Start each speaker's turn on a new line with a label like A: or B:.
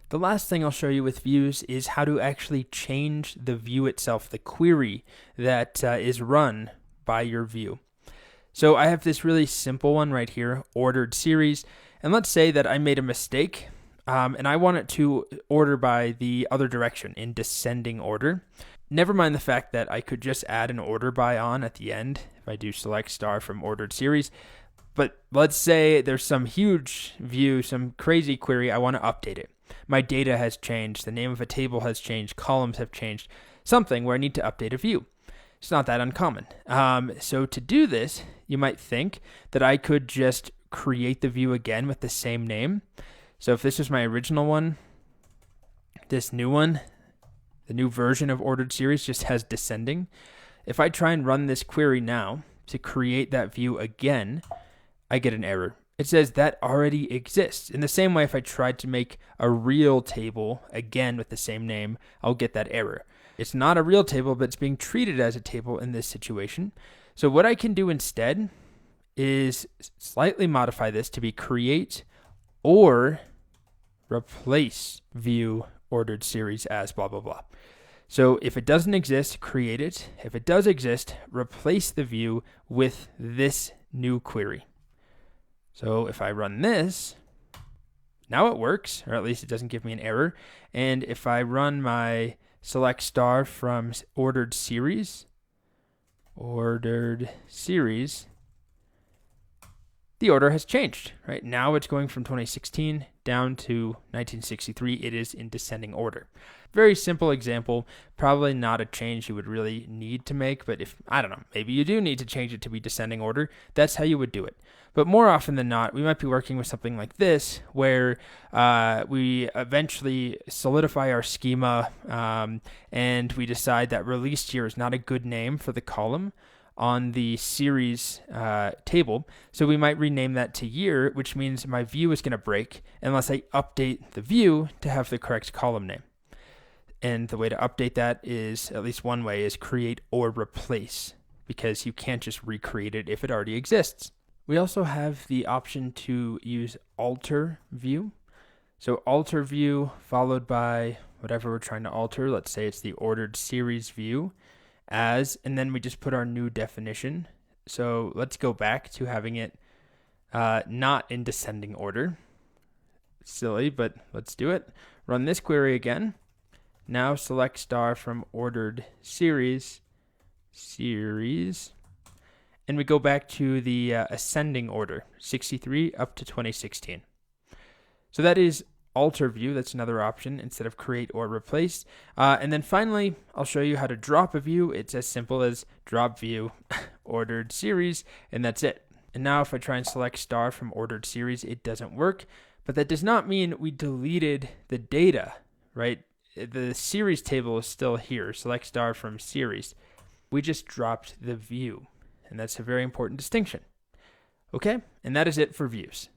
A: The last thing I'll show you with views is how to actually change the view itself, the query that is run by your view. So I have this really simple one right here, ordered series, and let's say that I made a mistake and I want it to order by the other direction in descending order. Never mind the fact that I could just add an order by on at the end if I do select star from ordered series. But let's say there's some huge view, some crazy query, I want to update it. My data has changed, the name of a table has changed, columns have changed, something where I need to update a view. It's not that uncommon. So to do this, you might think that I could just create the view again with the same name. So if this was my original one, this new one, the new version of ordered series just has descending. If I try and run this query now to create that view again, I get an error. It says that already exists. In the same way, if I tried to make a real table again with the same name, I'll get that error. It's not a real table, but it's being treated as a table in this situation. So what I can do instead is slightly modify this to be create or replace view ordered series as blah, blah, blah. So if it doesn't exist, create it. If it does exist, replace the view with this new query. So if I run this, now it works, or at least it doesn't give me an error. And if I run my select star from ordered series, the order has changed, right? Now it's going from 2016 down to 1963. It is in descending order. Very simple example, probably not a change you would really need to make, but if, I don't know, maybe you do need to change it to be descending order, that's how you would do it. But more often than not, we might be working with something like this, where we eventually solidify our schema and we decide that released year is not a good name for the column on the series table. So we might rename that to year, which means my view is going to break unless I update the view to have the correct column name. And the way to update that is, at least one way, is create or replace, because you can't just recreate it if it already exists. We also have the option to use alter view. So alter view followed by whatever we're trying to alter. Let's say it's the ordered series view as, and then we just put our new definition. So let's go back to having it not in descending order. Silly, but let's do it. Run this query again. Now select star from ordered series, and we go back to the ascending order, 63 up to 2016. So that is alter view. That's another option instead of create or replace. And then finally, I'll show you how to drop a view. It's as simple as drop view, ordered series, and that's it. And now if I try and select star from ordered series, it doesn't work. But that does not mean we deleted the data, right? The series table is still here. Select star from series. We just dropped the view. And that's a very important distinction. Okay, and that is it for views.